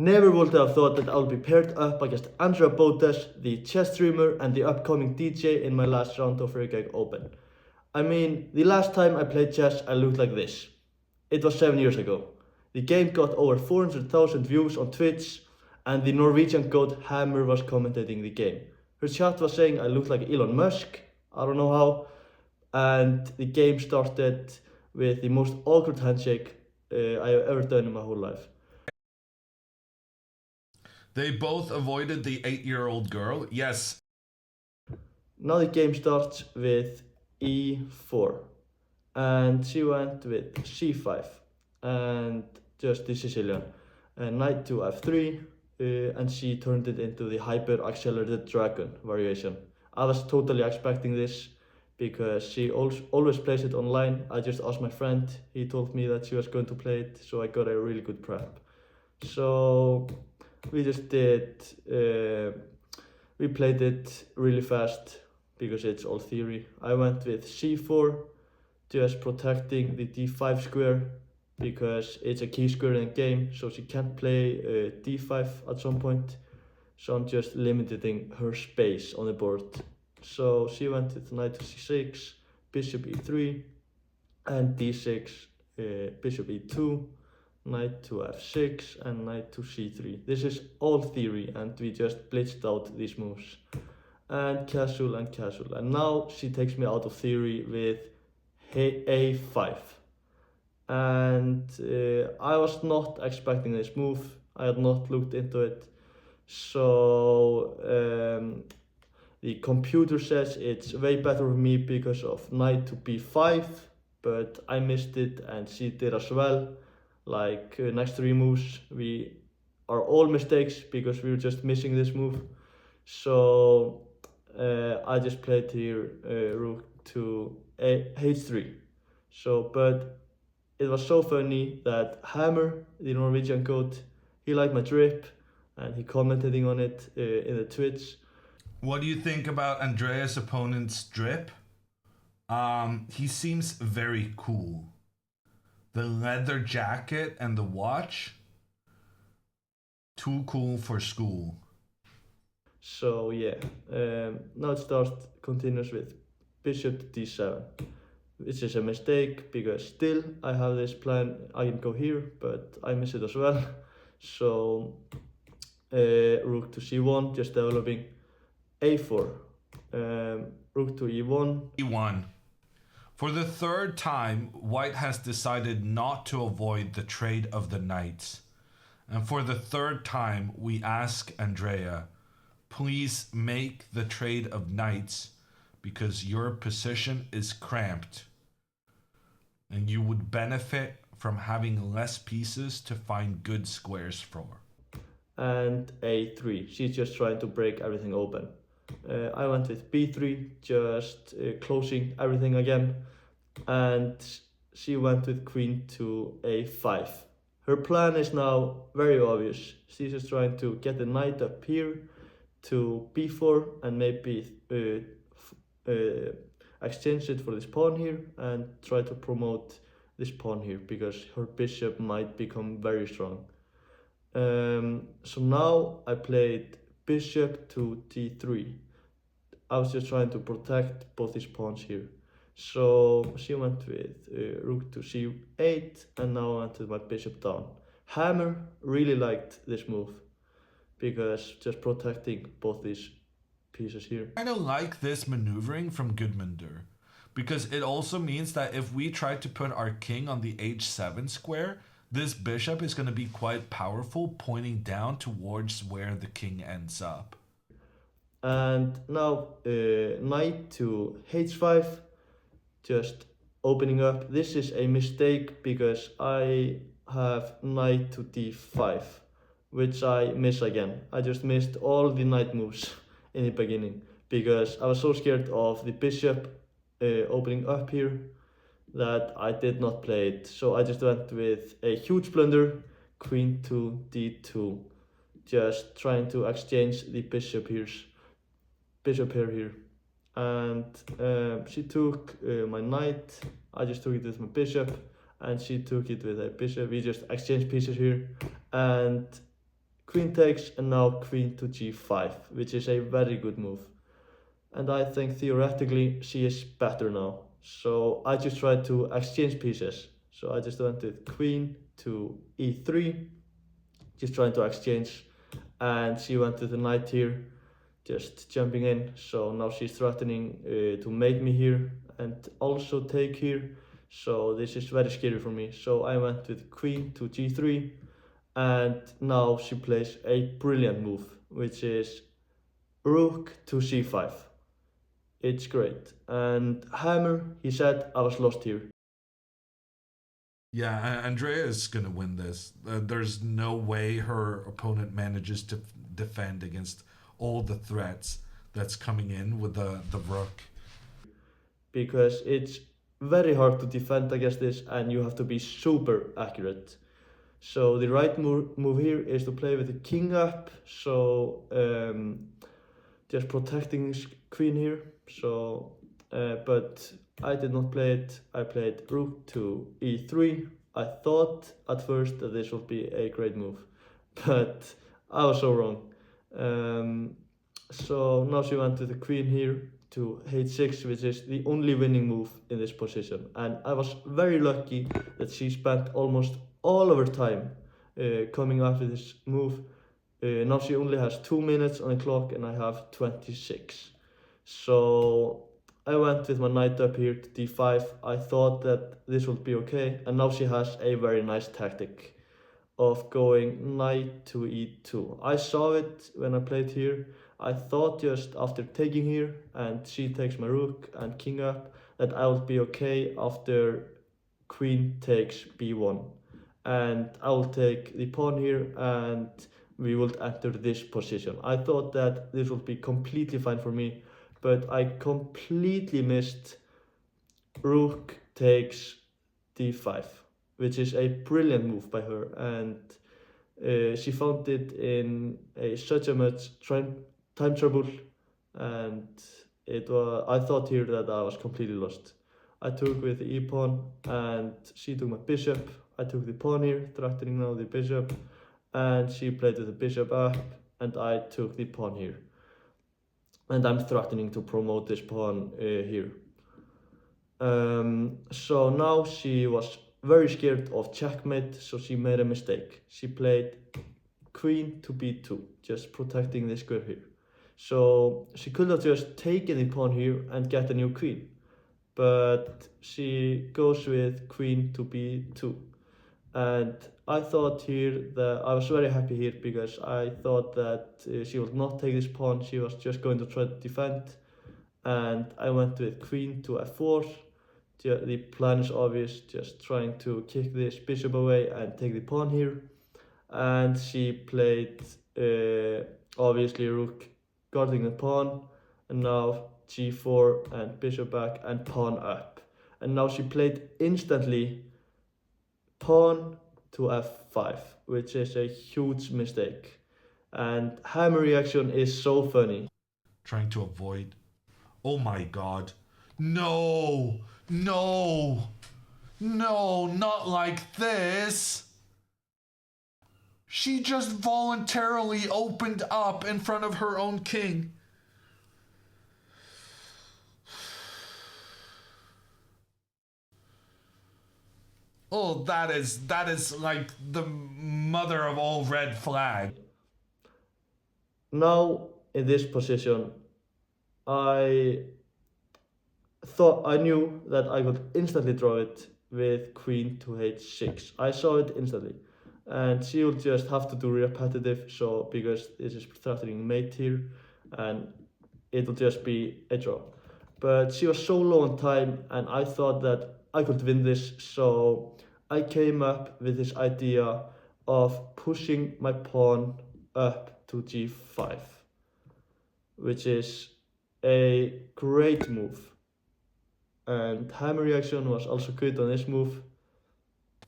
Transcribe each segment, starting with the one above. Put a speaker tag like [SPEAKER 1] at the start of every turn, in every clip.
[SPEAKER 1] Never would have thought that I would be paired up against Andrea Botez, the chess streamer and the upcoming DJ in my last round of Reykjavik Open. I mean, the last time I played chess I looked like this. It was 7 years ago. The game got over 400,000 views on Twitch and the Norwegian goat Hammer was commentating the game. Her chat was saying I looked like Elon Musk, I don't know how, and the game started with the most awkward handshake I have ever done in my whole life.
[SPEAKER 2] They both avoided the 8-year-old girl. Yes.
[SPEAKER 1] Now the game starts with e4 and she went with c5 and just the Sicilian. And knight to f3 and she turned it into the hyper accelerated dragon variation. I was totally expecting this because she always plays it online. I just asked my friend, he told me that she was going to play it, so I got a really good prep. So we just did, we played it really fast because it's all theory. I went with c4, just protecting the d5 square because it's a key square in the game, so she can't play d5 at some point. So I'm just limiting her space on the board. So she went with knight to c6, bishop e3, and d6, bishop e2, knight to f6, and knight to c3. This is all theory, and we just blitzed out these moves. And casual and casual. And now she takes me out of theory with a5. And I was not expecting this move. I had not looked into it. So the computer says it's way better for me because of knight to b5, but I missed it and she did as well. Like next 3 moves we are all mistakes because we were just missing this move. So I just played here rook to h3. So, but it was so funny that Hammer, the Norwegian goat, he liked my drip and he commented on it in the Twitch.
[SPEAKER 2] What do you think about Andrea's opponent's drip? He seems very cool. The leather jacket and the watch, too cool for school.
[SPEAKER 1] So yeah, now it continues with bishop d7, which is a mistake because still I have this plan, I can go here, but I miss it as well. So rook to c1, just developing a4, rook to e1.
[SPEAKER 2] e1. For the 3rd time, White has decided not to avoid the trade of the knights. And for the 3rd time, we ask Andrea, please make the trade of knights because your position is cramped. And you would benefit from having less pieces to find good squares for.
[SPEAKER 1] And a3, she's just trying to break everything open. I went with b3, just closing everything again, and she went with queen to a5. Her plan is now very obvious. She's just trying to get the knight up here to b4 and maybe exchange it for this pawn here and try to promote this pawn here because her bishop might become very strong. So now I played bishop to d3. I was just trying to protect both these pawns here. So she went with rook to c8 and now I went with my bishop down. Hammer really liked this move because just protecting both these pieces here.
[SPEAKER 2] I don't like this maneuvering from Gudmundur because it also means that if we try to put our king on the h7 square, this bishop is going to be quite powerful, pointing down towards where the king ends up.
[SPEAKER 1] And now knight to h5, just opening up. This is a mistake because I have knight to d5, which I miss again. I just missed all the knight moves in the beginning because I was so scared of the bishop opening up here that I did not play it. So I just went with a huge blunder, queen to d2, just trying to exchange the bishop pair here. And she took my knight, I just took it with my bishop, and she took it with a bishop. We just exchanged pieces here, and queen takes, and now queen to g5, which is a very good move. And I think theoretically she is better now. So I just tried to exchange pieces. So I just went with queen to e3, just trying to exchange, and she went to the knight here, just jumping in. So now she's threatening to mate me here and also take here. So this is very scary for me. So I went with queen to g3, and now she plays a brilliant move, which is rook to c5. It's great. And hammer, he said I was lost here.
[SPEAKER 2] Yeah, Andrea is going to win this. There's no way her opponent manages to defend against all the threats that's coming in with the rook.
[SPEAKER 1] Because it's very hard to defend against this, and you have to be super accurate. So the right move here is to play with the king up, so just protecting his queen here. So, but I did not play it. I played rook to e3. I thought at first that this would be a great move, but I was so wrong. So now she went to the queen here to h6, which is the only winning move in this position. And I was very lucky that she spent almost all of her time coming up with this move. Now she only has 2 minutes on the clock and I have 26. So I went with my knight up here to d5. I thought that this would be okay, and now she has a very nice tactic of going knight to e2. I saw it when I played here. I thought just after taking here and she takes my rook and king up that I would be okay after queen takes b1. And I will take the pawn here and we will enter this position. I thought that this would be completely fine for me, but I completely missed rook takes d5, which is a brilliant move by her, and she found it in such a much time trouble, and I thought here that I was completely lost. I took with the e-pawn and she took my bishop. I took the pawn here, threatening now the bishop, and she played with the bishop up and I took the pawn here. And I'm threatening to promote this pawn here. So now she was very scared of checkmate, so she made a mistake. She played queen to b2, just protecting this square here. So she could have just taken the pawn here and get a new queen, but she goes with queen to b2. And I thought here that I was very happy here because I thought that she would not take this pawn, she was just going to try to defend. And I went with queen to f4. The plan is obvious, just trying to kick this bishop away and take the pawn here. And she played obviously rook guarding the pawn, and now g4 and bishop back and pawn up. And now she played instantly pawn to f5, which is a huge mistake. And hammer reaction is so funny.
[SPEAKER 2] Trying to avoid. Oh my god. No! No! No, not like this! She just voluntarily opened up in front of her own king. Oh, that is like the mother of all red flags.
[SPEAKER 1] Now, in this position, I thought I knew that I could instantly draw it with queen to h6. I saw it instantly. And she will just have to do repetitive, so because this is threatening mate here, and it will just be a draw. But she was so low on time, and I thought that I could win this, so I came up with this idea of pushing my pawn up to g5, which is a great move. And hammer reaction was also good on this move.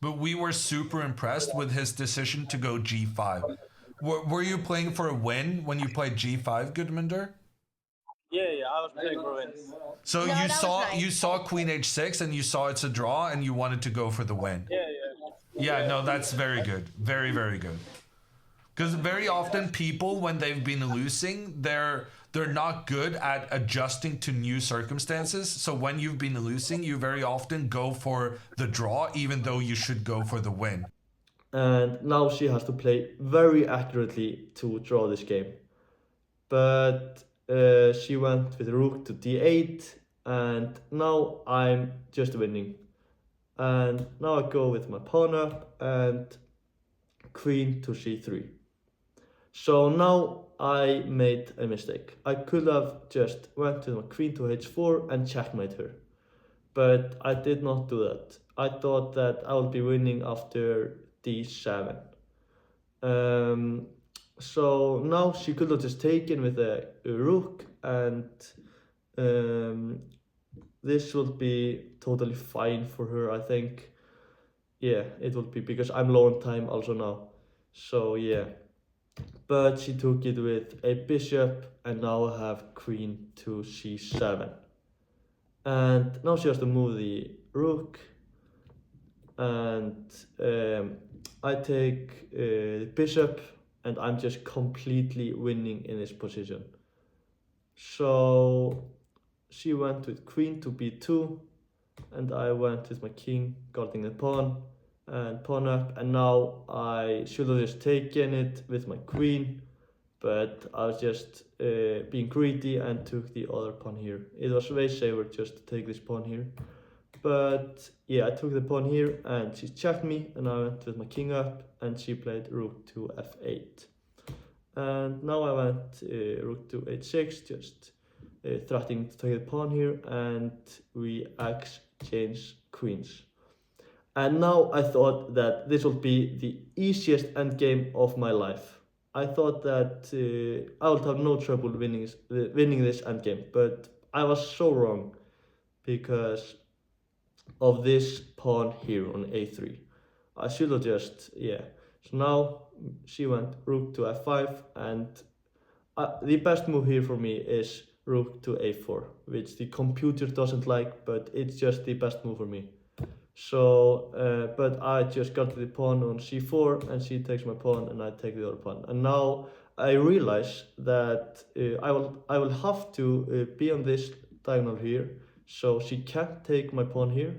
[SPEAKER 2] But we were super impressed with his decision to go g5. Were you playing for a win when you played g5, Gudmundur?
[SPEAKER 3] Yeah, I was playing for wins.
[SPEAKER 2] So
[SPEAKER 4] No,
[SPEAKER 2] you saw queen h6 and you saw it's a draw and you wanted to go for the win.
[SPEAKER 3] Yeah.
[SPEAKER 2] Yeah, no, that's very good. Very, very good. Because very often people, when they've been losing, they're not good at adjusting to new circumstances. So when you've been losing, you very often go for the draw, even though you should go for the win.
[SPEAKER 1] And now she has to play very accurately to draw this game. But she went with rook to d8, and now I'm just winning. And now I go with my pawn up and queen to c3. So now I made a mistake. I could have just went to my queen to h4 and checkmate her. But I did not do that. I thought that I would be winning after d7. So now she could have just taken with a rook, and this would be totally fine for her, I think. Yeah, it would be, because I'm low on time also now. So yeah. But she took it with a bishop, and now I have queen to c7. And now she has to move the rook, and I take the bishop, and I'm just completely winning in this position. So she went with queen to b2, and I went with my king guarding the pawn and pawn up, and now I should have just taken it with my queen, but I was just being greedy and took the other pawn here. It was way safer just to take this pawn here. But yeah, I took the pawn here and she checked me, and I went with my king up, and she played rook to f8. And now I went rook to h6, just threatening to take the pawn here, and we exchange queens. And now I thought that this would be the easiest endgame of my life. I thought that I would have no trouble winning this endgame, but I was so wrong because of this pawn here on a3. I should have just, yeah. So now she went rook to f5, and the best move here for me is rook to a4, which the computer doesn't like, but it's just the best move for me. So, but I just got the pawn on c4, and she takes my pawn, and I take the other pawn. And now I realize that I will have to be on this diagonal here, so she can't take my pawn here.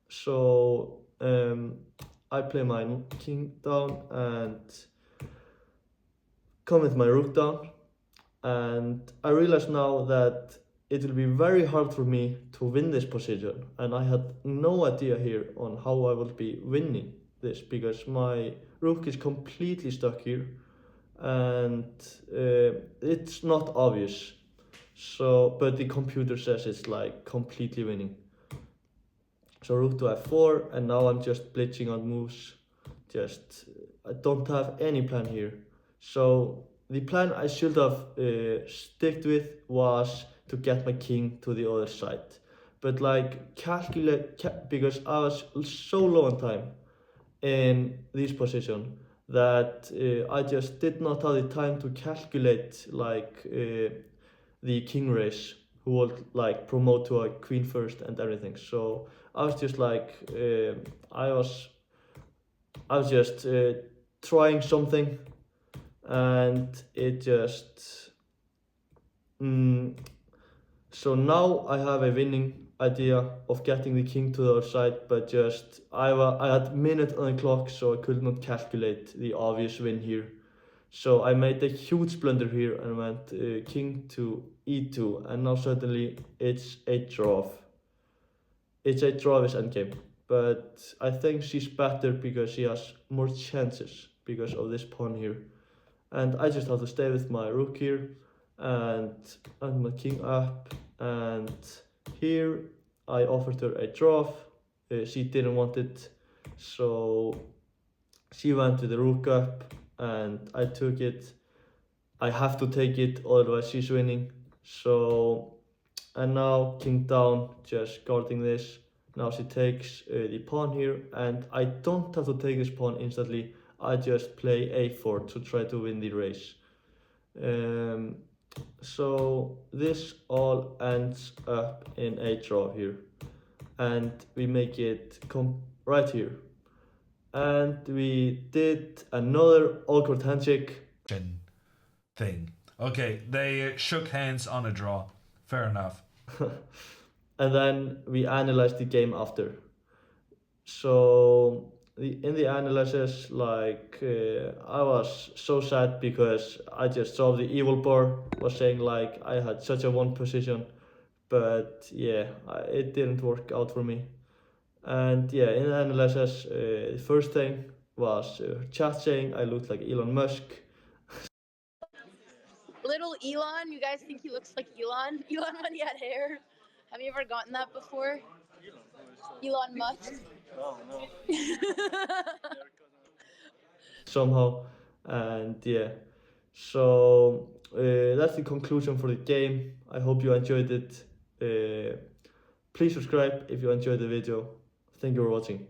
[SPEAKER 1] So I play my king down and come with my rook down, and I realize now that it will be very hard for me to win this position, and I had no idea here on how I will be winning this, because my rook is completely stuck here, and it's not obvious. So, but the computer says it's like completely winning. So rook to f4, and now I'm just blitzing on moves. I don't have any plan here. So the plan I should have sticked with was to get my king to the other side. But like because I was so low on time in this position that I just did not have the time to calculate like the king race, who would like promote to a queen first and everything. So I was just like I was just trying something, and it just so now I have a winning idea of getting the king to the other side, but just I had minute on the clock, so I could not calculate the obvious win here. So I made a huge blunder here and went king to e2, and now suddenly it's a draw. It's a draw with endgame, but I think she's better because she has more chances because of this pawn here. And I just have to stay with my rook here and my king up, and here I offered her a draw. She didn't want it, so she went with the rook up, and I took it. I have to take it, otherwise she's winning. So, and now king down, just guarding this. Now she takes the pawn here, and I don't have to take this pawn instantly. I just play a4 to try to win the race. So this all ends up in a draw here, and we make it come right here. and we did another awkward handshake.
[SPEAKER 2] Thing. Okay, they shook hands on a draw. Fair enough.
[SPEAKER 1] And then we analyzed the game after. So in the analysis, like I was so sad because I just saw the evil bar was saying like I had such a one position, but yeah, it didn't work out for me. And yeah, in the analysis, the first thing was chat saying I looked like Elon Musk.
[SPEAKER 4] Little Elon, you guys think he looks like Elon? Elon when he had hair. Have you ever gotten that before? Elon Musk.
[SPEAKER 3] No, no.
[SPEAKER 1] Somehow, and yeah, so that's the conclusion for the game. I hope you enjoyed it. Please subscribe if you enjoyed the video. Thank you for watching.